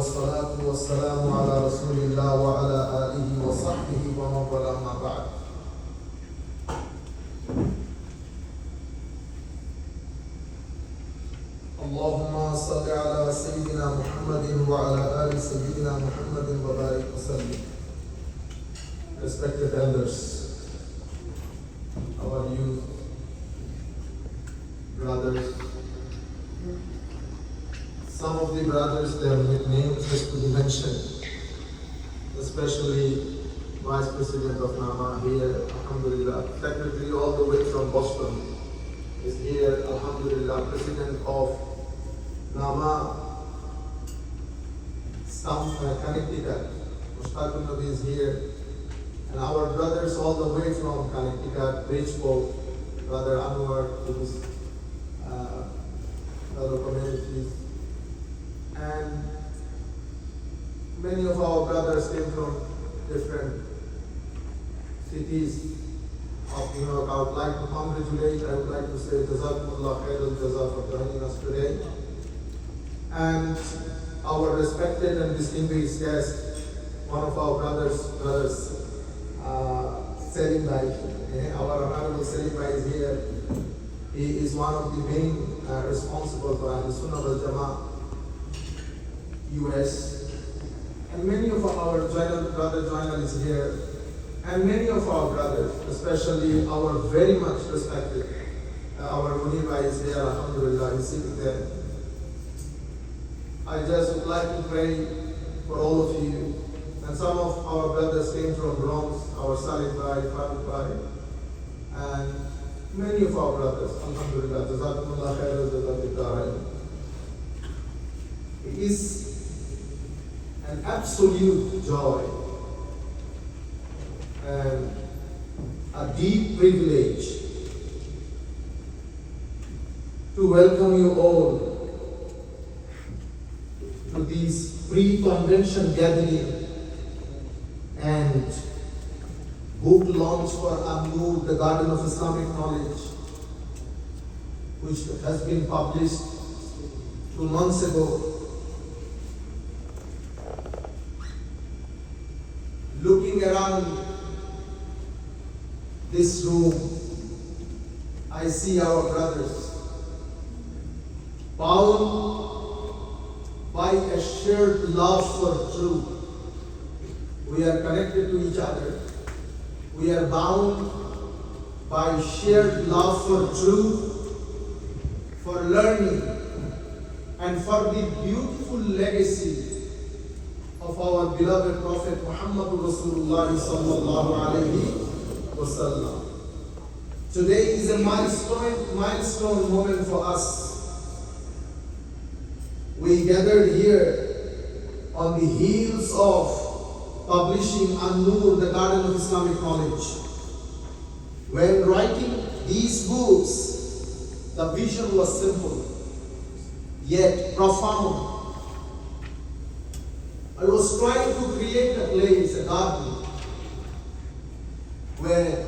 والصلاة والسلام على رسول الله وعلى آله وصحبه ومن والاه ما بعد. اللهم صل على سيدنا محمد وعلى آل سيدنا محمد وبارك وسلم. Respected elders, our youth, brothers, some of the brothers, their names has to be mentioned, especially Vice President of NAMA here, Alhamdulillah, Secretary all the way from Boston is here, Alhamdulillah, President of NAMA, Connecticut, Mushtaqul Nabi is here, and our brothers all the way from Connecticut, Bridgeport, Brother Anwar, his other communities, and many of our brothers came from different cities of New York. I would like to congratulate, I would like to say Jazakumullah Khairul Jaza for joining us today. And our respected and distinguished guest, one of our brothers, Selim Bhai, our Honorable Selim Bhai is here. He is one of the main responsible for Ahl Sunnah wal Jama'ah US, and many of our brother journalists here, and many of our brothers, especially our very much respected, our Munir Bhai is here, Alhamdulillah, he's sitting there. I just would like to pray for all of you, and some of our brothers came from Bronx, our Salih Bhai, Farooq Bhai, and many of our brothers, Alhamdulillah, Jazakumullah Khairul Jazakumullah. It is an absolute joy and a deep privilege to welcome you all to this pre-convention gathering and book launch for An-Nur, the Garden of Islamic Knowledge, which has been published 2 months ago. Looking around this room, I see our brothers bound by a shared love for truth. We are connected to each other. We are bound by shared love for truth, for learning, and for the beautiful legacy of our beloved Prophet Muhammad Rasulullah sallallahu alayhi wasallam. Today is a milestone moment for us. We gathered here on the heels of publishing An-Nur, the Garden of Islamic Knowledge. When writing these books, the vision was simple, yet profound. I was trying to create a place, a garden, where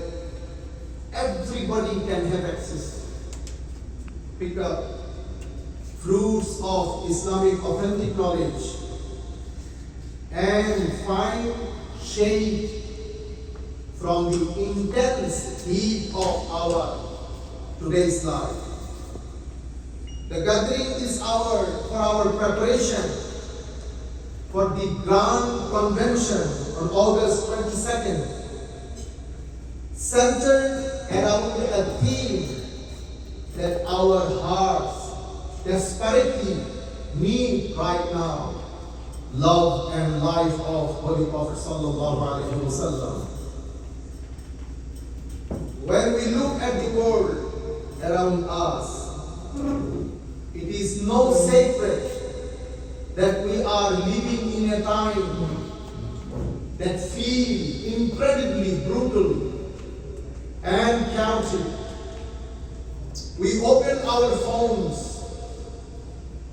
everybody can have access, pick up fruits of Islamic authentic knowledge, and find shade from the intense heat of our today's life. The gathering is for our preparation for the Grand Convention on August 22nd, centered around a theme that our hearts desperately need right now: love and life of Holy Prophet sallallahu alaihi wasallam. When we look at the world around us, it is no secret that we are living in a time that feels incredibly brutal and chaotic. We open our phones,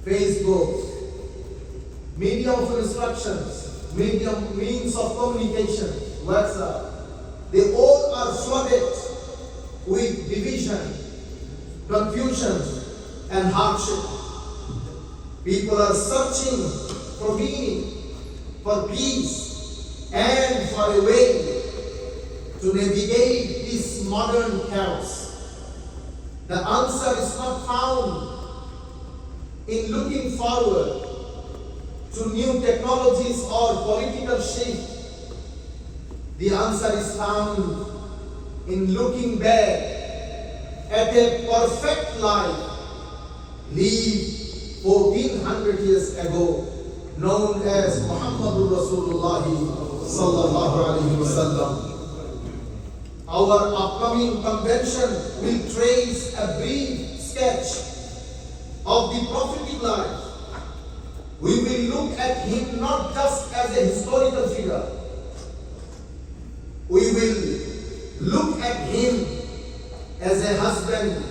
Facebook, medium of instructions, means of communication, WhatsApp. They all are flooded with division, confusion, and hardship. People are searching for meaning, for peace, and for a way to navigate this modern chaos? The answer is not found in looking forward to new technologies or political shift. The answer is found in looking back at a perfect life lived 1400 years ago, known as Muhammadur Rasulullah sallallahu alaihi wasallam. Our upcoming convention will trace a brief sketch of the prophetic life. We will look at him not just as a historical figure. We will look at him as a husband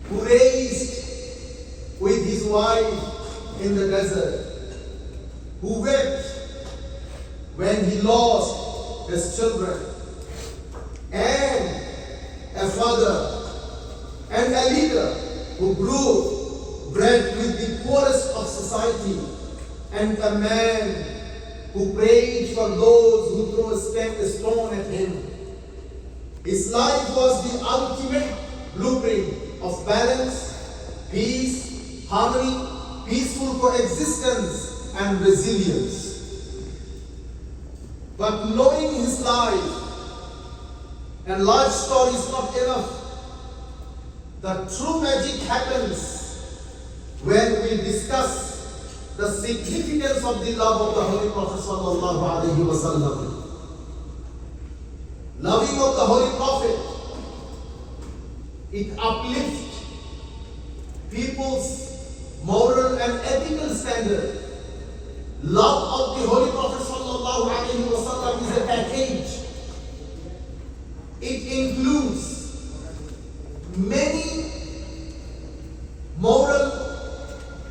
who raised with his wife in the desert, who wept when he lost his children, and a father and a leader who grew bread with the poorest of society, and a man who prayed for those who threw a stone at him. His life was the ultimate blueprint of balance, peace, harmony, peaceful coexistence, and resilience. But knowing his life and life story is not enough. The true magic happens when we discuss the significance of the love of the Holy Prophet sallallahu alaihi wasallam. Loving of the Holy Prophet, it uplifts people's moral and ethical standard. Love of the Holy Prophet sallallahu alaihi wasallam is a package. It includes many moral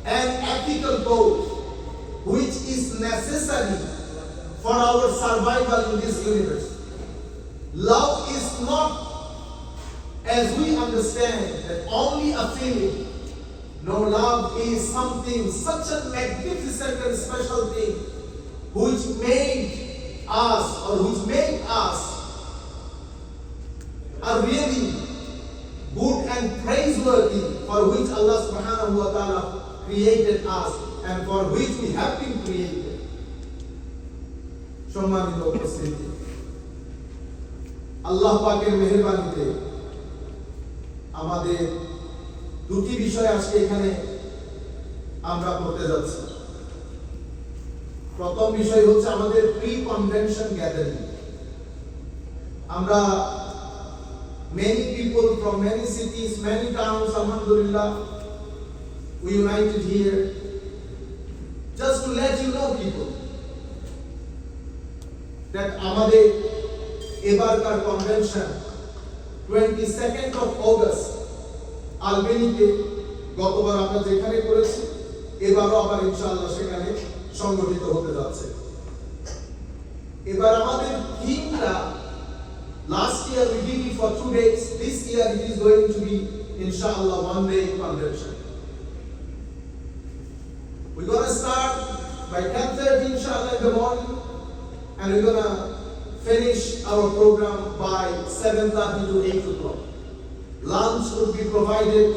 and ethical codes which is necessary for our survival in this universe. Love is not, as we understand, that only a feeling. No, love is something, such a magnificent and special thing which made us, or which made us are really good and praiseworthy, for which Allah subhanahu wa ta'ala created us and for which we have been created. সম্মানিত উপস্থিতি, আল্লাহ পাকের মেহেরবানিতে আমাদের দুটি বিষয় আজকে এখানে আমরা পড়তে যাচ্ছি। প্রথম বিষয় হচ্ছে আমাদের প্রি কনভেনশন গ্যাদারিং। আমরা many people from many cities, many towns, alhamdulillah, we united here just to let you know, people, that আমাদের এবারকার কনভেনশন 22nd of August আলবেনিতে, গতবার আমরা যেখানে করেছি এবারও আবার ইনশাআল্লাহ সেখানে সংগঠিত হতে যাচ্ছে। এবার আমাদের থিমটা, last year we did it for 2 days. This year it is going to be, inshallah, 1-day convention. We're going to start by 10:30 inshallah in the morning, and we're going to finish our program by 7:30 to 8 o'clock. Lunch would be provided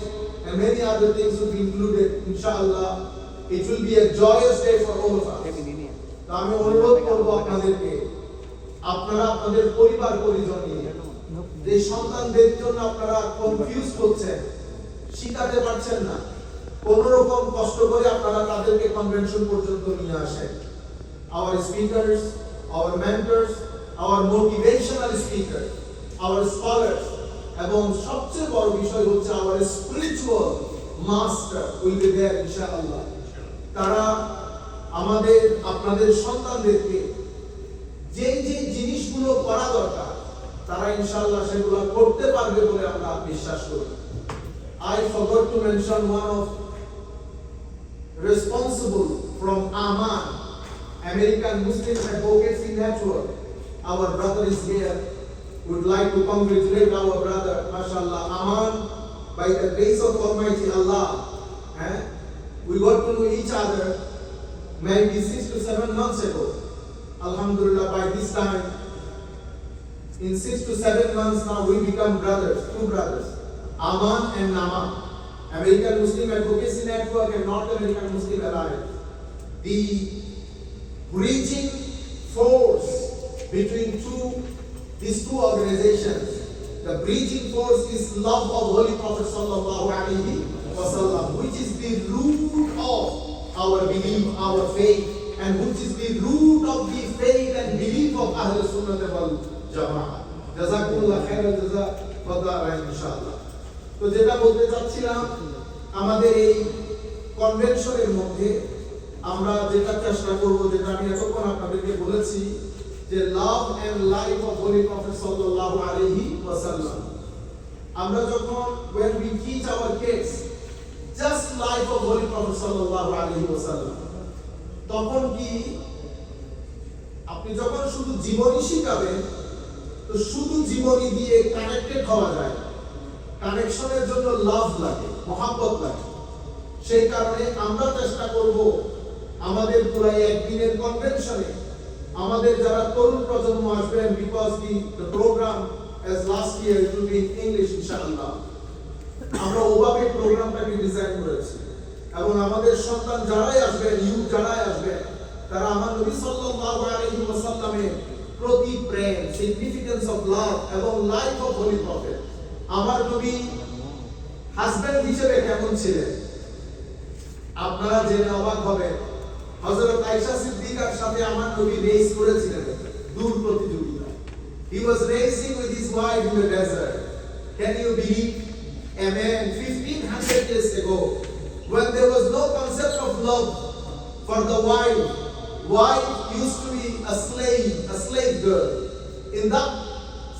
and many other things would be included, inshallah. It will be a joyous day for all of us. তো আমি অনুরোধ করব আপনাদেরকে, আপনারা আপনাদের পরিবার পরিজন নিয়ে যে সন্তানদের জন্য আপনারা কনফিউজ হচ্ছেন, শিখাতে পারছেন না, কোন রকম কষ্ট করে আপনারা তাদেরকে কনভেনশন পর্যন্ত নিয়ে আসেন। Our speakers, our mentors, our motivational speakers, our scholars, এবং সবচেয়ে বড় বিষয় হচ্ছে our spiritual master will be there inshallah. তারা আমাদের আপনাদের সন্তানদেরকে যে যে জিনিসগুলো করা দরকার তারা ইনশাআল্লাহ সেগুলো করতে পারবে বলে আমরা বিশ্বাস করি। I forgot to mention one of responsible from Amman, American Muslim Advocacy Network. Our brother is here. Would like to congratulate our brother, mashallah, Amman, by the grace of Almighty Allah. We got to know each other maybe 6 to 7 months ago. Alhamdulillah, by this time, in 6 to 7 months now, we become brothers, two brothers, Aman and Nama, American Muslim Advocacy Network and North American Muslim Alliance. The bridging force between these two organizations, the bridging force is love of Holy Prophet Sallallahu Alaihi Wasallam, which is the root of our belief, our faith, and which is the root of the faith and belief of Ahl Sunnah wal Jama'ah. Jazakumullah khairan jaza fadala inshallah. তো যেটা বলতে চাচ্ছিলাম, আমাদের এই কনভেনশনের মধ্যে আমরা যেটা চেষ্টা করব, যেটা আমি এতক্ষণ আপনাদেরকে বলেছি, যে love and life of holy prophet সাল্লাল্লাহু আলাইহি ওয়াসাল্লাম। আমরা যখন when we teach our kids just life of holy prophet sallallahu alaihi wasallam, তখন কি আপনি যখন শুধু জীবনী শিখাবেন, তো শুধু জীবনী দিয়ে কানেক্টেড হওয়া যায়, কানেকশনের জন্য লাভ লাগে, মহব্বত লাগে। সেই কারণে আমরা চেষ্টা করব আমাদের পুরো একদিনের কনভেনশনে আমাদের যারা তরুণ প্রজন্ম আসবেন, because the program as last year it will be in English ইনশাআল্লাহ, আমরা ওভাবে প্রোগ্রামটাকে ডিজাইন করেছি। এবং আমাদের সন্তান যারাই আসবেন, ইউথ যারাই আসবেন, তারা আমার নবী সাল্লাল্লাহু আলাইহি ওয়াসাল্লামের প্রতি প্রেম, সিগনিফিকেন্স অফ লাভ এবং লাইফ অফ হোলি প্রফেট, আমার নবী হাজবেন্ড হিসেবে কেমন ছিলেন আপনারা জেনে অবাক হবেন। হযরত আয়েশা সিদ্দিকার সাথে আমার নবী রেস করেছিলেন দূর প্রতিযোগিতা। He was racing with his wife in the desert. Can you believe? A man 1500 years ago, when there was no concept of love for the wife used to be a slave girl. In that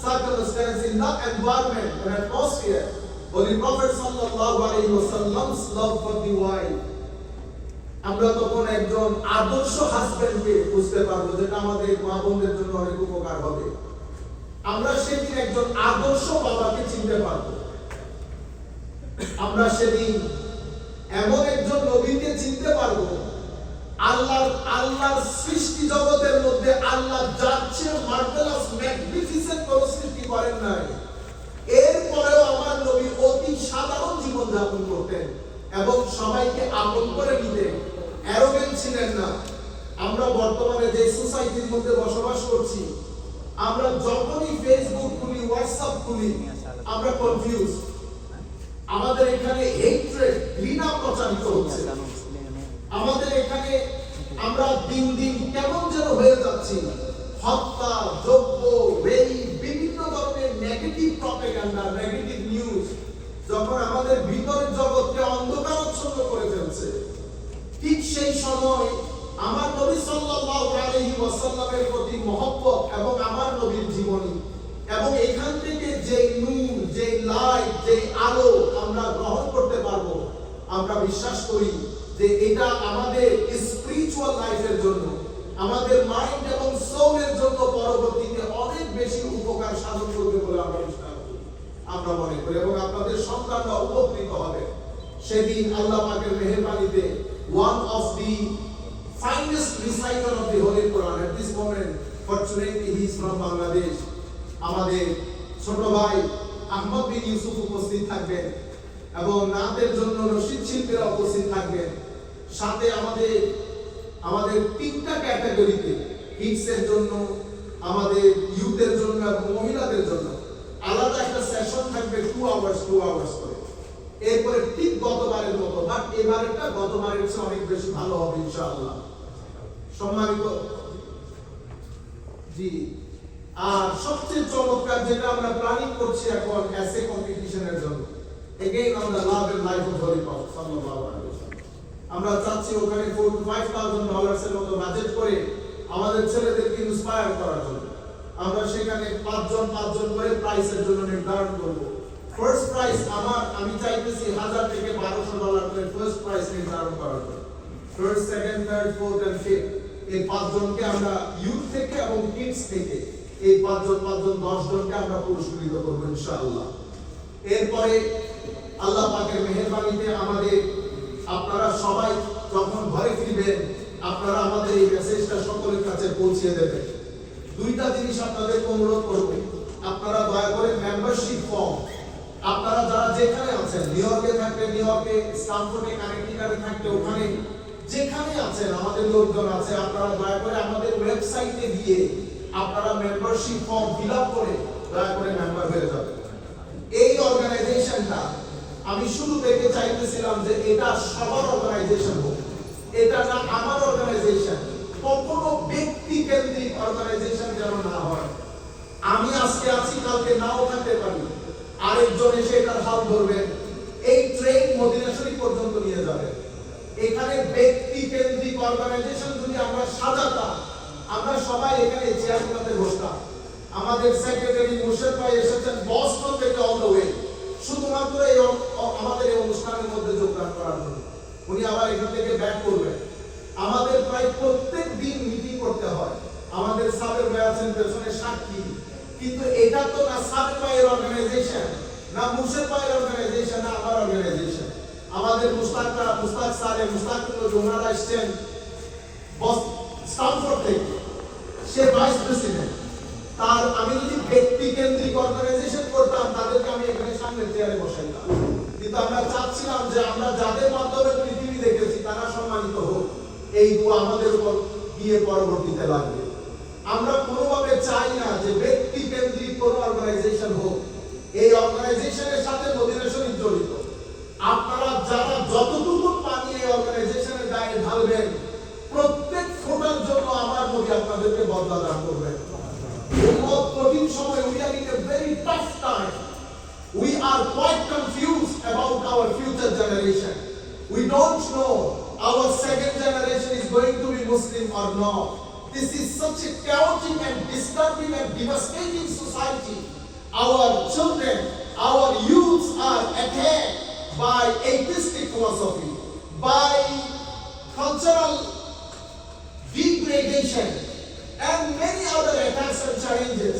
circumstance, in that environment and atmosphere, Holy Prophet sallallahu alaihi wasallam's love for the wife, আমরা তখন একজন আদর্শ হাজবেন্ডকে বুঝতে পারবো, যেটা আমাদের মা বোনদের জন্য অনেক উপকার হবে। আমরা সেদিন একজন আদর্শ বাবাকে চিনতে পারবো। আমরা সেদিন এমন একজন নবীকে চিনতে পারবো, আল্লাহর সৃষ্টি জগতের মধ্যে আল্লাহ যার চেয়ে মার্ভেলাস ম্যাগনিফিসেন্ট কোন সৃষ্টি করেন নাই। এরপরেও আমার নবী অতি সাধারণ জীবন যাপন করতেন এবং সবাইকে আপন করে নিতেন, অ্যারোগেন্ট ছিলেন না। আমরা বর্তমানে যে সোসাইটির মধ্যে বসবাস করছি, আমরা যখনই ফেসবুক খুলি, হোয়াটসঅ্যাপ খুলি, আমরা কনফিউজ। আমাদের এখানে হেট্রেড, ঘৃণা প্রচারিত হচ্ছে। আমাদের এখানে আমরা দিন দিন কেমন যেন হয়ে যাচ্ছি, হত্যা, যজ্ঞ, বিভিন্ন ধরনের নেগেটিভ প্রপাগান্ডা, নেগেটিভ নিউজ যখন আমাদের ভিতরের জগৎকে অন্ধকারাচ্ছন্ন করে ফেলছে, ঠিক সেই সময় আমার নবী সাল্লাল্লাহু আলাইহি ওয়াসাল্লামের প্রতি মহব্বত এবং আমার নবীর জীবনী এবং এখান থেকে যে নূর, যে লাইট, যে আলো আমরা গ্রহণ করতে পারবো, আমরা বিশ্বাস করি যে এটা আমাদের স্পিরিচুয়াল লাইফের জন্য, আমাদের মাইন্ড এবং সোলের জন্য পরবর্তীতে অনেক বেশি উপকার সাধন করবে বলে আমরা বিশ্বাস করি, আমরা মনে করি, এবং আপনাদের সন্তানরা উপকৃত হবে। সেদিন আল্লাহ পাকের মেহেরবানিতে one of the finest reciter of the Holy Quran at this moment, fortunately he is from Bangladesh, আমাদের ছোট ভাই আহমদ বিন ইউসুফ উপস্থিত থাকবেন এবং নাতের জন্য রশিদ শিল্পীরা উপস্থিত থাকবেন। সাথে আমাদের তিনটা ক্যাটাগরিতে, কিডসের জন্য, আমাদের ইউথের জন্য এবং মহিলাদের জন্য আলাদা একটা সেশন থাকবে 2 আওয়ার্স করে। এরপরে ঠিক গতবারের মতো, বাট এবারেরটা গতবারের চেয়ে অনেক বেশি ভালো হবে ইনশাআল্লাহ। সম্মানিত জি, আর সবচেয়ে চমৎকার যেটা আমরা প্ল্যানিং করছি এখন এসএ কম্পিটিশনের জন্য, again on the love and life of holy prophet সাল্লাল্লাহু আলাইহি ওয়াসাল্লাম, আমরা চাচ্ছি ওখানে $4,000 to $5,000 এর মতো বাজেট করে আমাদের ছেলেদেরকে ইন্সপায়ার করার জন্য আমরা সেখানে 5 জন করে প্রাইসের জন্য নির্ধারণ করব। ফার্স্ট প্রাইস আমি চাইতেছি $1,000 থেকে $1,200 করে ফার্স্ট প্রাইস নির্ধারণ করার জন্য। First, second, third, fourth and fifth এই 5 জনকে আমরা ইউথ থেকে এবং কিডস থেকে এই 5 জন 10 জনকে আমরা পুরস্কৃত করব ইনশাআল্লাহ। এরপরে আল্লাহ পাকের মেহেরবানিতে আপনারা সবাই যখন ঘরে ফিরবেন আপনারা আমাদের এই মেসেজটা সকলের কাছে পৌঁছে দেবেন। দুইটা জিনিস আপনাদের অনুরোধ করব, আপনারা দয়া করে মেম্বারশিপ ফর্ম, আপনারা যারা যেখানে আছেন, নিউ ইয়র্কে থাকলে নিউ ইয়র্কে, স্ট্যানফোর্ডে, কানেক্টিকাটে থাকলে ওখানে, যেখানে আছেন আমাদের লোকজন আছে, আপনারা দয়া করে আমাদের ওয়েবসাইটে গিয়ে আপনারা মেম্বারশিপ ফর্ম ফিল আপ করে দয়া করে মেম্বার হয়ে যাবেন। এই অর্গানাইজেশনটা আমি শুরু থেকে চাইতেছিলাম যে এটা সবার অর্গানাইজেশন হোক, এটা না আমার অর্গানাইজেশন, কখনো ব্যক্তি কেন্দ্রিক অর্গানাইজেশন যেন না হয়। আমি আজকে আছি, কালকে নাও থাকতে পারি, আরেকজন এসে এটার হাল ধরবেন, এই ট্রেন মদিনা শরীফ পর্যন্ত নিয়ে যাবে। এখানে ব্যক্তি কেন্দ্রিক অর্গানাইজেশন যদি আমরা সাজাতাম, আমরা সবাই এখানে চেয়ারগুলোতে বসতাম। আমাদের সেক্রেটারি মুর্শেদ ভাই এসেছেন বস্টন থেকে অল দ্য ওয়ে শুধুমাত্র এই আমাদের এই অনুষ্ঠানের মধ্যে যোগদান করার জন্য। উনি আবার এখান থেকে ব্যাক করবেন। আমাদের প্রায় প্রত্যেক দিন মিটিং করতে হয়। আমাদের সাবের ভাই আছেন পেছনে সাক্ষী, কিন্তু এটা তো না সাবের ভাইয়ের অর্গানাইজেশন, না মুর্শেদ ভাইয়ের অর্গানাইজেশন, না আমার অর্গানাইজেশন। আমাদের মুস্তাক স্যার, মুস্তাকুল্লাহ ওনারা আসছেন স্ট্যানফোর্ড থেকে, সে ভাইস প্রেসিডেন্ট। তার আমি যদি ব্যক্তি কেন্দ্রিক অর্গানাইজেশন করতাম, তাদেরকে আমি এখানে সামনে চেয়ারে বসাইতাম। কিন্তু আমরা চাচ্ছিলাম যে আমরা যাদের মাধ্যমে পৃথিবী দেখেছি তারা সম্মানিত হোক, এই দোয়া আমাদের উপর গিয়ে পরবর্তীতে লাগবে। আমরা কোনোভাবে চাই না যে ব্যক্তি কেন্দ্রিক কোনো অর্গানাইজেশন হোক। এই অর্গানাইজেশনের সাথে মদিনা শরীফ জড়িত। আপনারা যারা যতটুকু পানি এই অর্গানাইজেশনের গায়ে ঢালবেন, প্রত্যেক ফোটার জন্য আমার নবী আপনাদেরকে বদলা দান করবেন। কঠিন সময়, we are in a very tough time. We are quite confused about our future generation. We don't know our second generation is going to be Muslim or not. This is such a chaotic and disturbing and devastating society. Our children, our youths are attacked by atheistic philosophy, by cultural degradation, and many other attacks and challenges.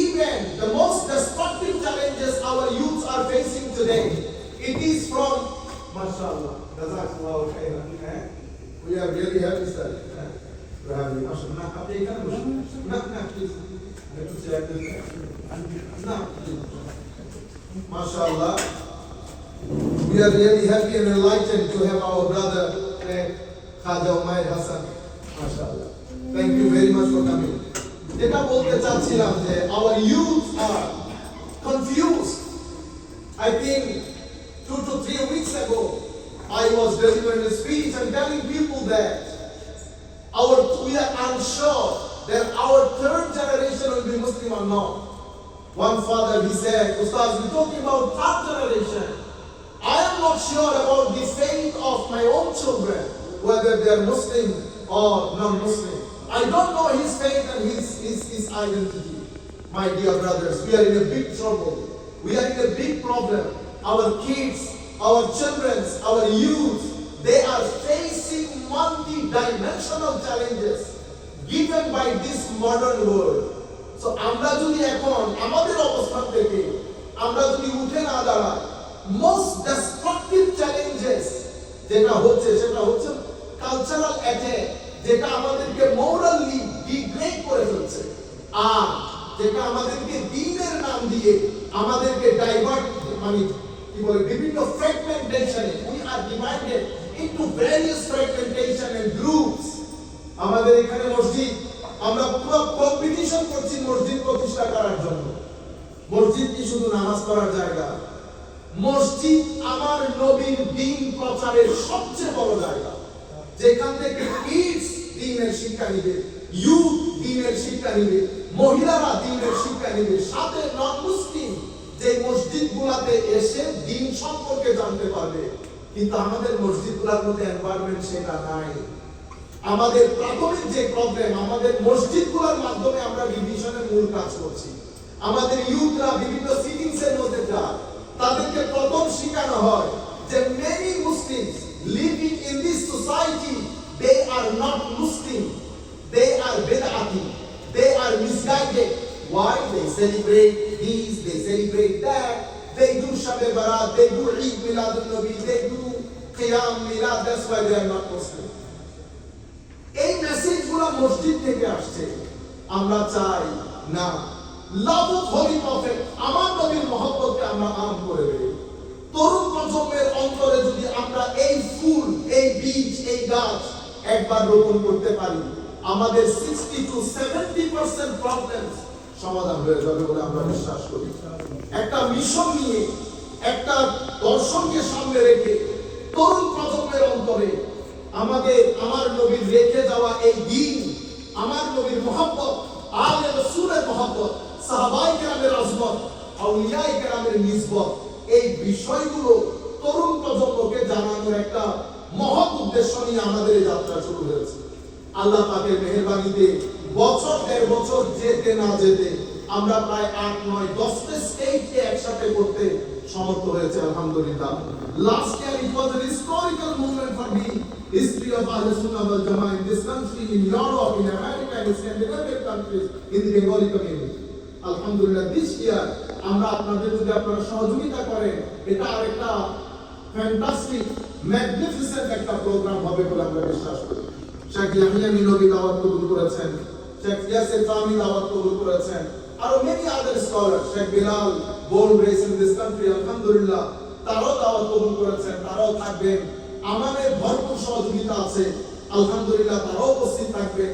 Even the most destructive challenges our youths are facing today, it is from, mashallah, jazakallahu khairan. We are really happy, sir, to have you. Mashallah, please. Mashallah, we are really happy and enlightened to have our brother Khaja Umair Hassan. Mashallah. Thank you very much for coming. যেটা বলতে চাচ্ছিলাম যে our youth are confused. I think 2 to 3 weeks ago I was delivering a speech and telling people that we are unsure that our third generation will be Muslim or not. One father, he said, Ustaz, we're talking about third generation. I am not sure about the faith of my own children, whether they are Muslim or non-Muslim. I don't know his faith and his identity. My dear brothers, we are in a big trouble. We are in a big problem. Our kids, our children, our youth, they are facing multi-dimensional challenges given by this modern world. So আমরা যদি এখন আমাদের অবস্থান থেকে আমরা যদি উঠে না দাঁড়াই, most destructive challenges যেটা হচ্ছে সেটা হচ্ছে কালচারাল অ্যাটাক, যেটা আমাদেরকে মোরালি ডিগ্রেড করে ফেলছে, আর যেটা আমাদেরকে দ্বীনের নাম দিয়ে আমাদেরকে ডাইভার্ট, মানে কি বলে, বিভিন্ন ফ্র্যাগমেন্টেশনে, we are divided into various fragmentation and groups. আমাদের এখানে মসজিদ, আমরা পুরো কম্পিটিশন করছি মসজিদ প্রতিষ্ঠা করার জন্য। মসজিদ কি শুধু নামাজ পড়ার জায়গা? মসজিদ আমার নবীর দ্বীন প্রচারের সবচেয়ে বড় জায়গা, যেখান থেকে কিডস দ্বীনের শিক্ষা নিবে, ইউথ দ্বীনের শিক্ষা নিবে, মহিলারা দ্বীনের শিক্ষা নিবে, সাথে নন মুসলিম যে মসজিদগুলোতে এসে দ্বীন সম্পর্কে জানতে পারবে। কিন্তু আমাদের মসজিদগুলোর মধ্যে এনভায়রনমেন্ট সেটা নাই। আমাদের প্রাথমিক যে প্রবলেম, আমাদের মসজিদগুলোর মাধ্যমে আমরা ডিভিশনের মূল কাজ করছি। আমাদের ইউথরা বিভিন্ন সিটিংস এর মধ্যে যায়, তাদেরকে প্রথম শেখানো হয় যে many Muslims living in this society, they are not Muslim, they are bid'ati, they are misguided. Why? They celebrate this, they celebrate that, they do Shab Barat, they do Eid Miladun Nabi, they do Qiyam Milad, that's why they are not Muslim. এগুলো মসজিদ থেকে আসছে। আমরা চাই না, love of holy prophet, আমার নবীর মহব্বতকে আমরা আম করে দেই। তরুণ প্রজন্মের অন্তরে যদি আমরা এই ফুল, এই বীজ, এই গাছ একবার রোপণ করতে পারি, আমাদের 60 to 70% প্রবলেম সমাধান হয়ে যাবে বলে আমরা বিশ্বাস করি। একটা মিশন নিয়ে, একটা দর্শনকে সামনে রেখে তরুণ প্রজন্মের অন্তরে আমার নবীর রেখে যাওয়া এই দিন, আমার নবীর মহব্বত, আলে রাসূলের মহব্বত, সাহাবায়ে কেরামের আজমত, আউলিয়ায়ে কেরামের নিসবত, এই বিষয়গুলো তরুণ প্রজন্মকে জানানোর একটা মহৎ উদ্দেশ্য নিয়ে আমাদের এই যাত্রা শুরু হয়েছে। আল্লাহ পাকের মেহেরবানিতে বছর 1.5 বছর যেতে না যেতে আমরা প্রায় 8, 9, 10টা স্টেটকে একসাথে করতে সমর্থ হয়েছে, আলহামদুলিল্লাহ। Last year it was an historical moment for the history of Ahlus Sunnah wal Jama'ah in this country, in Europe, in America, in Scandinavian countries, in the Bengali community. Alhamdulillah, this year আমরা আপনাদের যদি আপনারা সহযোগিতা করেন, এটা আরেকটা fantastic magnificent একটা programme হবে বলে আমরা বিশ্বাস করি। শেখ ইয়াহিয়া মিনবী দাওয়াত কবুল করেছেন, শেখ ইয়াসির ফাহমি দাওয়াত কবুল করেছেন, আর many other scholars, Sheikh Bilal, born raised in this country, আলহামদুলিল্লাহ, তারাও দাওয়াত কবুল করেছেন, তারাও থাকবেন। আমাদের ভরপুর সহযোগিতা আছে, আলহামদুলিল্লাহ, তারাও উপস্থিত থাকবেন।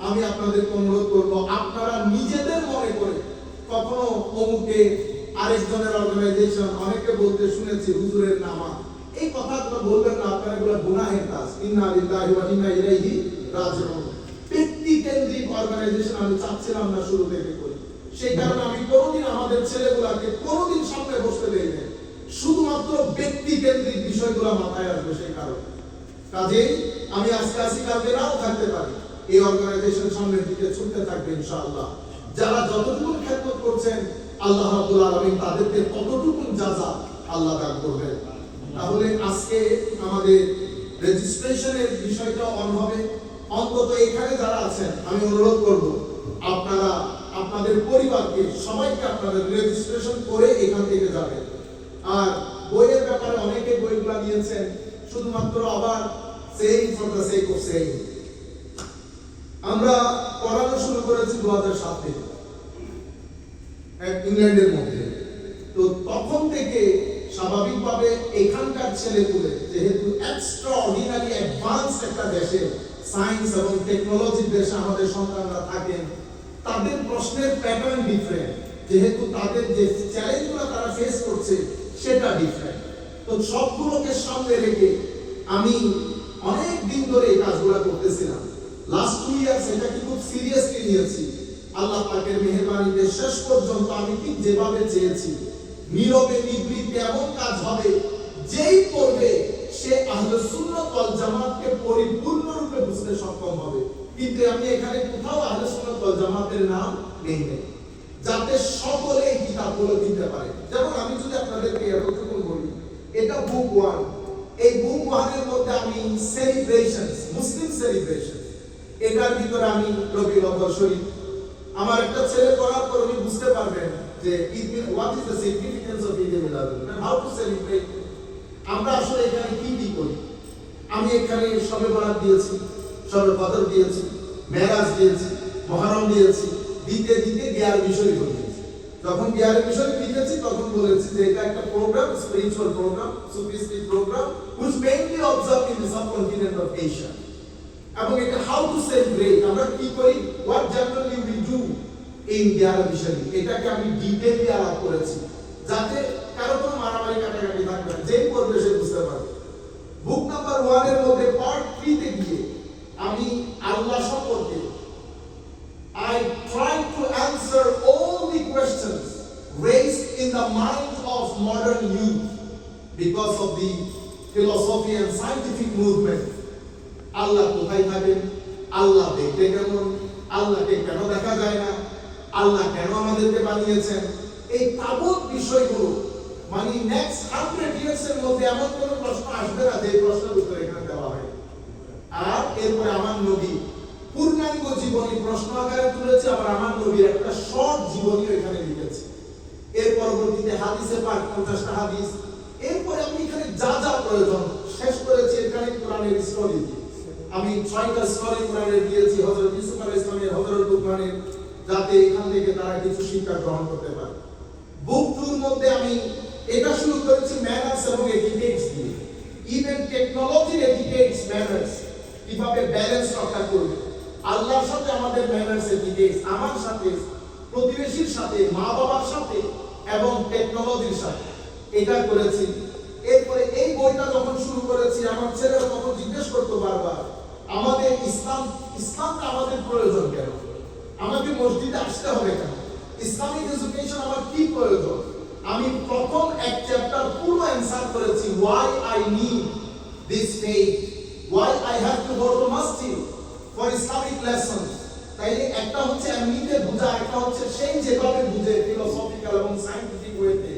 আমি আপনাদেরকে অনুরোধ করব, আপনারা নিজেদের মনে করে কখনো অমুকে আরেকজনের অর্গানাইজেশন, অনেকে বলতে শুনেছি হুজুরের নামা, এই কথাগুলো বলবেন না, আপনারা এগুলো গুনাহের কাজ। ইন্না লিল্লাহি ওয়া ইন্না ইলাইহি রাজিউন। ব্যক্তি কেন্দ্রিক অর্গানাইজেশন আমি চাচ্ছিলাম না শুরু থেকে করি, সেই কারণে আমি কোনোদিন আমাদের ছেলেগুলোকে কোনোদিন সামনে বসতে দেই না, শুধুমাত্র ব্যক্তি কেন্দ্রিক বিষয়গুলো মাথায় আসবে সেই কারণে। কাজেই আমি আজকে আসি, কালকে নাও থাকতে পারি, এই অর্গানাইজেশন সামনের দিকে ছুটতে থাকবে ইনশাআল্লাহ। যারা যতটুকু খেদমত করছেন, আল্লাহ রাব্বুল আলামিন তাদেরকে ততটুকু জাযা আল্লাহ দান করবেন। তাহলে আজকে আমাদের রেজিস্ট্রেশনের বিষয়টা অন হবে। অন্তত এখানে যারা আছেন, আমি অনুরোধ করব আপনারা আপনাদের পরিবারকে সবাইকে আপনাদের রেজিস্ট্রেশন করে এখান থেকে যাবেন। আর বইয়ের ব্যাপারে অনেকে বইগুলা নিয়েছেন, শুধুমাত্র আবার saying for the sake of saying. আমরা পড়ানো শুরু করেছি 2007 থেকে ইংল্যান্ডের মধ্যে। তো তখন থেকে স্বাভাবিকভাবে এখানকার ছেলেপুলে, যেহেতু এক্সট্রা অর্ডিনারি অ্যাডভান্স একটা দেশে, সায়েন্স এবং টেকনোলজির দেশে আমাদের সন্তানরা থাকেন, তাদের প্রশ্নের প্যাটার্ন ডিফারেন্ট, যেহেতু তাদের যে চ্যালেঞ্জগুলো তারা ফেস করছে সেটা ডিফারেন্ট। তো সবগুলোকে সামনে রেখে আমি অনেক দিন ধরে এই কাজগুলো করতেছিলাম। লাস্ট 2 ইয়ার্স এটাকে খুব সিরিয়াসলি নিয়েছি। আল্লাহ পাকের মেহেরবানিতে শেষ পর্যন্ত আমি ঠিক যেভাবে চেয়েছি, নীরবে নিভৃতে এমন কাজ হবে, যেই পড়বে সে আহলুস সুন্নাত ওয়াল জামাতকে পরিপূর্ণরূপে বুঝতে সক্ষম হবে। কিন্তু আমি এখানে কোথাও আহলুস সুন্নাত ওয়াল জামাতের নাম নেই না, যাতে সকলে এই কিতাবগুলো কিনতে পারে। যেমন আমি যদি আপনাদেরকে এতটুকু বলি, এটা বুক 1। এই বুক 1 এর মধ্যে আমি সেলিব্রেশনস, মুসলিম সেলিব্রেশন, এটার ভিতরে আমি রবিউল আউয়াল শরীফ, আমার একটা ছেলে পড়ার পর উনি বুঝতে পারবেন যে what is the significance of Eid al-Adha and how to celebrate। আমরা আসলে এখানে কি করি। আমি এখানে শবে বরাত দিয়েছি, শবে কদর দিয়েছি, মেরাজ দিয়েছি, মুহররম দিয়েছি, দিতে গিয়ার বিষয় দিয়েছি। যখন গিয়ার বিষয় দিয়েছি তখন বলেছি যে এটা একটা programme, spiritual programme, Sufistic programme, which mainly observed in the subcontinent of Asia। এবং এটা হাউ টু সেলিব্রেট, আমরা কি করি, what generally we do in gear বিষয়, এটাকে আমি ডিটেইলি আলাপ করেছি, যাতে কারো কোনো মারামারি কাটাকাটি থাকবে না, যেই পড়বে সে বুঝতে পারবে। বুক নাম্বার 1 এর মধ্যে পার্ট 3 তে গিয়ে আমি আল্লাহ সম্পর্কে I tried to answer all the questions raised in the mind of modern youth because of the philosophy and scientific movement। আল্লাহ কোথায় থাকেন, আল্লাহ দেখতে কেমন, আল্লাহকে কেন দেখা যায় না, আল্লাহ কেন আমাদেরকে বানিয়েছেন, এই তাবৎ বিষয়গুলো মানে নেক্সট 100 ইয়ার্স এর মধ্যে এমন কোন প্রশ্ন আসবে না যে প্রশ্নের উত্তর এখানে দেওয়া হয়। আর এরপরে আমার নবী পূর্ণাঙ্গ জীবনী প্রশ্ন আকারে তুলেছে, আবার আমার নবীর একটা শর্ট জীবনী এখানে লিখেছে। এর পরবর্তীতে হাদিসে পাক 50টা হাদিস, এরপরে আমি এখানে যা যা প্রয়োজন শেষ করেছি এখানে কোরআনের স্টোরি দিয়ে। আমি 6টা স্টোরি কোরআনে দিয়েছি হযরত ইউসুফ আলাইহিস সালামের, হযরত লুকমানের, যাতে এখান থেকে তারা কিছু শিক্ষা গ্রহণ করতে পারে। বুক 2 এর মধ্যে আমি এটা শুরু করেছি ম্যানার্স এবং এটিকেটস দিয়ে। ইভেন টেকনোলজির এটিকেটস ম্যানার্স কিভাবে ব্যালেন্স রক্ষা করবে, আল্লাহর সাথে আমাদের ম্যানার্স এটিকেটস, আমার সাথে, প্রতিবেশীর সাথে, মা বাবার সাথে এবং টেকনোলজির সাথে, এটা করেছি। এরপরে এই বইটা যখন শুরু করেছি আমার ছেলেরা তখন জিজ্ঞেস করতো বারবার, আমাদের ইসলামটা আমাদের প্রয়োজন কেন, আমাকে মসজিদে আসতে হবে কেন, ইসলামিক এডুকেশন আমার কি প্রয়োজন। আমি প্রথম এক চ্যাপ্টার পুরো অ্যানসার করেছি, why I need this faith, why I have to go to masjid for Islamic lessons। তাইলে একটা হচ্ছে এমনিতে বোঝা, একটা হচ্ছে সেই যেভাবে বুঝে ফিলোসফিক্যাল এবং সায়েন্টিফিক ওয়েতে।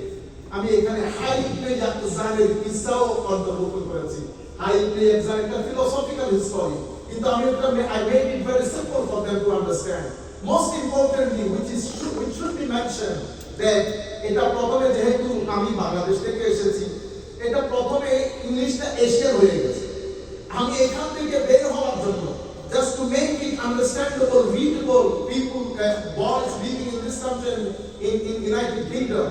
আমি এখানে হাই প্লে এক্সামের কিসসাও অন্তর্ভুক্ত করেছি। হাই প্লে এক্সাম একটা ফিলোসফিক্যাল হিস্টোরি, কিন্তু আমি এটা I made it very simple for them to understand. Most importantly, which should be mentioned, that এটা প্রথমে যেহেতু আমি বাংলাদেশ থেকে এসেছি, এটা প্রথমে ইংলিশটা এশিয়ান হয়ে গেছে। আমি এখান থেকে বের হওয়ার জন্য, just to make it understandable, readable, people, boys living in this country, in United Kingdom,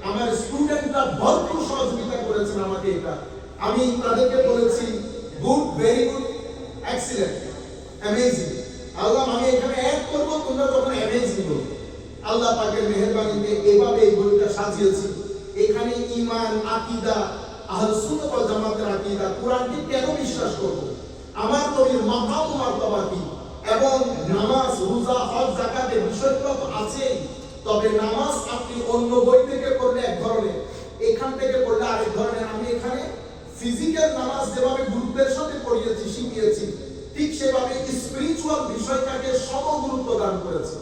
আমার স্টুডেন্টরা ভরপুর সহযোগিতা করেছেন আমাকে। এটা আমি তাদেরকে বলেছি good, very good, excellent, amazing. আল্লাহ আমি এখানে অ্যাড করব, তোমরা যখন অ্যামেজিং বলবে। আল্লাহ পাকের মেহেরবানিতে এভাবে এই বইটা সাজিয়েছি। এখানে ঈমান, আকীদা, আহলুস সুন্নাহ ওয়াল জামাতের আকীদা, কোরআনকে কেন বিশ্বাস করব, আমার নবীর মাকাম ও মারতাবা কি, এবং নামাজ, রোজা, হজ, যাকাতের বিষয়গুলো তো আছেই। তবে নামাজ আপনি অন্য বই থেকে পড়লে এক ধরনের, এখান থেকে পড়লে আরেক ধরনের। আমি এখানে ফিজিক্যাল নামাজ যেভাবে গুরুত্বের সাথে পড়িয়েছি, শিখিয়েছি, ঠিক সেভাবে স্পিরিচুয়াল বিষয়টাকে সমগুরুত্ব দান করেছি।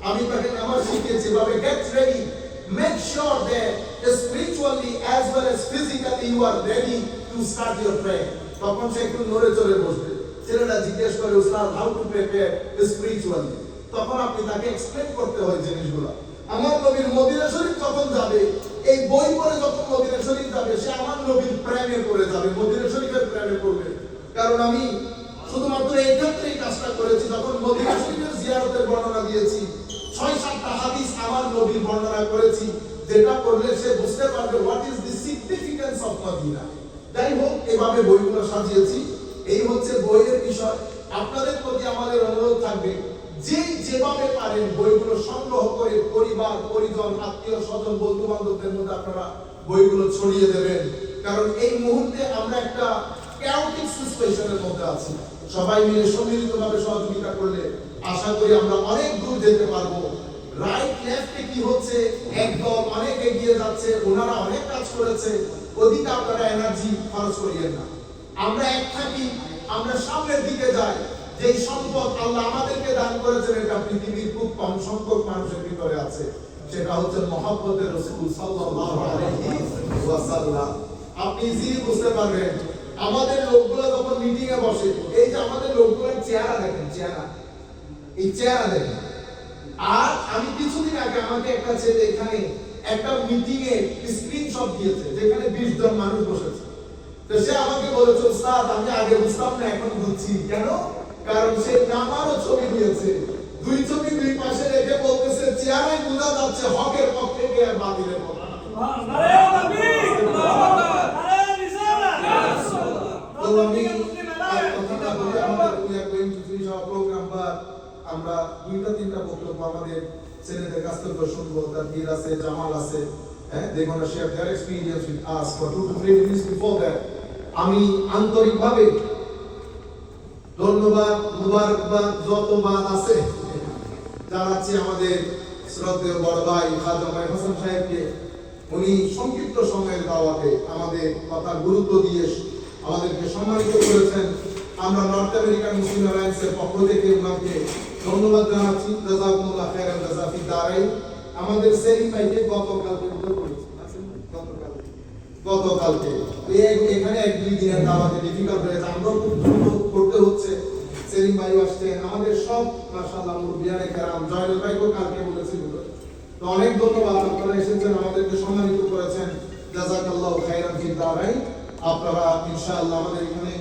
আমি তাকে নামাজ শিখিয়েছি যেভাবে get ready, make sure that spiritually as well as physically you are ready to start your prayer. তখন সে একটু নড়ে চড়ে বসবে। ছেলেরা জিজ্ঞেস করে, উস্তাদ হাউ টু প্রিপেয়ার স্পিরিচুয়ালি, তখন আপনি তাকে এক্সপ্লেন করতে হয় জিনিসগুলো। আমার নবীর মদিনা শরীফ যখন যাবে, এই বই পড়ে যখন মদিনা শরীফ যাবে, সে আমার নবীর প্রেমে পড়ে যাবে, মদিনা শরীফের প্রেমে পড়বে। কারণ আমি শুধুমাত্র এই ক্ষেত্রেই কাজটা করেছি, যখন মদিনা শরীফের জিয়ারতের বর্ণনা দিয়েছি, 6-7টা হাদিস আমার নবীর বর্ণনা করেছি, যেটা পড়লে সে বুঝতে পারবে what is the significance of Medina. যাই হোক, এভাবে বইগুলো সাজিয়েছি। এই হচ্ছে বইয়ের বিষয়। আপনাদের প্রতি আমাদের অনুরোধ থাকবে, যেভাবে পারেন বইগুলো সংগ্রহ করে পরিবার, পরিজন, আত্মীয় স্বজন, বন্ধু বান্ধবদের মধ্যে আপনারা বইগুলো ছড়িয়ে দেবেন। কারণ এই মুহূর্তে আমরা একটা chaotic সিচুয়েশনের মধ্যে আছি। সবাই মিলে সম্মিলিতভাবে সহযোগিতা করলে আশা করি আমরা অনেক দূর যেতে পারবো। রাইট লেফটে কি হচ্ছে, একদল অনেক এগিয়ে যাচ্ছে, ওনারা অনেক কাজ করেছে, ওদিকে আপনারা এনার্জি খরচ করিয়েন না। আমরা এক থাকি, আমরা সামনের দিকে যাই। যে সম্পদ আল্লাহ আমাদেরকে দান করেছেন, এটা পৃথিবীর খুব কম সংখ্যক মানুষের ভিতরে আছে, সেটা হচ্ছে মুহাম্মদের রাসূল সাল্লাল্লাহু আলাইহি ওয়াসাল্লাম। আপনি ইজিলি বুঝতে পারবেন, আমাদের লোকগুলো যখন মিটিং এ বসে, এই যে আমাদের লোকগুলোর চেহারা দেখেন, চেহারা, এই চেহারা দেখেন। আর আমি কিছুদিন আগে আমাকে একটা ছেলে এখানে একটা মিটিং এ স্ক্রিনশট দিয়েছে, যেখানে 20 জন মানুষ বসেছে। তো সে আমাকে বলেছে, উস্তাদ আমি আগে বুঝতাম না, এখন বুঝছি। কেন? কারণ সে আমারও ছবি দিয়েছে, দুই ছবি দুই পাশে রেখে বলতেছে, চেহারায় বোঝা যাচ্ছে হকের পক্ষে কে আর বাতিলের পক্ষে। আমরা 2-3টা বক্তব্য আমাদের ছেলেদের কাছ থেকে শুনবো। তানভীর আছে, জামাল আছে, they gonna share their experience with us for 2 to 3 minutes before that. আমি আন্তরিকভাবে ধন্যবাদ, মুবারকবাদ, যতবাদ আছে জানাচ্ছি আমাদের শ্রদ্ধেয় বড় ভাই খাজা মাইনুল হাসান সাহেবকে। উনি সংক্ষিপ্ত সময়ের দাওয়াতে আমাদের কথা গুরুত্ব দিয়ে আমাদেরকে সম্মানিত করেছেন। আমরা নর্থ আমেরিকান মুসলিম অ্যালায়েন্সের পক্ষ থেকে ওনাকে ধন্যবাদ জানাচ্ছি। জাযাকুমুল্লাহ খাইরান জাযা ফি দারাইন। আমাদের সেলিম ভাইকে গতকালকে এখানে 1-2 দিনের দাওয়াতে ডিফিকাল্ট হয়েছে, আমরা খুব দ্রুত করতে হচ্ছে। সেলিম ভাই আসছেন, আমাদের সব মাশাআল্লাহ মুরব্বিয়ানে কেরাম, জয়নুল ভাইকে কালকে বলেছিল। তো অনেক ধন্যবাদ, আপনারা এসেছেন, আমাদেরকে সম্মানিত করেছেন। জাযাকাল্লাহু খাইরান ফি দারাইন। আপনারা ইনশাআল্লাহ আমাদের এখানে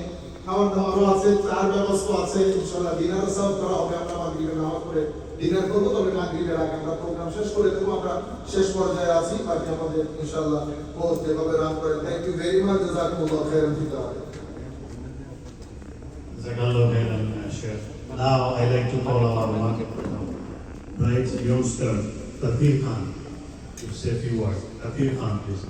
খাবার দাবারও আছে, চার ব্যবস্থা আছে, ইনশাআল্লাহ ডিনারও সার্ভ করা হবে। আমরা মাগরিবের নামাজ পড়ে ডিনার করবো, তবে মাগরিবের আগে আমরা প্রোগ্রাম শেষ করে দেবো। আমরা শেষ পর্যায়ে আছি, বাকি আমাদের ইনশাআল্লাহ হোস্ট যেভাবে রান করেন। থ্যাংক ইউ ভেরি মাচ, জাযাকুমুল্লাহ খাইরান ফিদার। Jazakallah khairan, Sheikh. Now I'd like to call our bright youngster, Tatir Khan, to say a few words. Tatir Khan, please.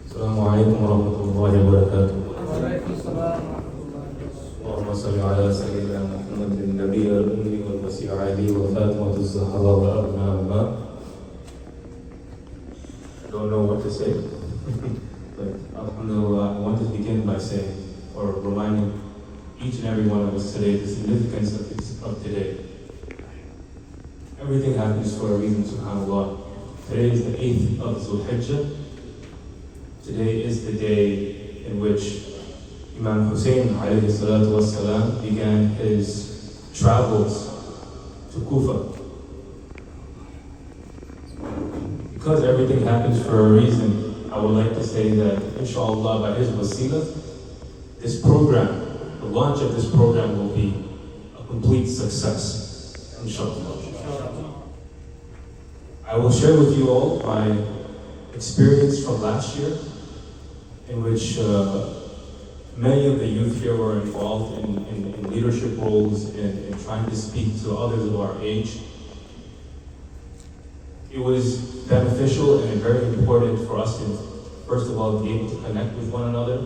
السلام عليكم ورحمة الله وبركاته. وعليكم السلام ورحمة الله وبركاته. اللهم صل على سيدنا محمد النبي الأمي والمسيح علي وفاطمة الزهراء وأبنائها. I don't know what to say, but alhamdulillah, I want to begin by saying, or reminding each and every one of us today the significance of today. Everything happens for a reason, subhanAllah. Today is the 8th of Dhul Hijjah. Today is the day in which Imam Hussein alayhi salatu wassalam began his travels to Kufa. Because everything happens for a reason, I would like to say that inshallah by his wasila, this program, the launch of this program will be a complete success, inshallah. I will share with you all my experience from last year, in which many of the youth here were involved in leadership roles and in trying to speak to others of our age. It was beneficial and very important for us to, first of all, be able to connect with one another,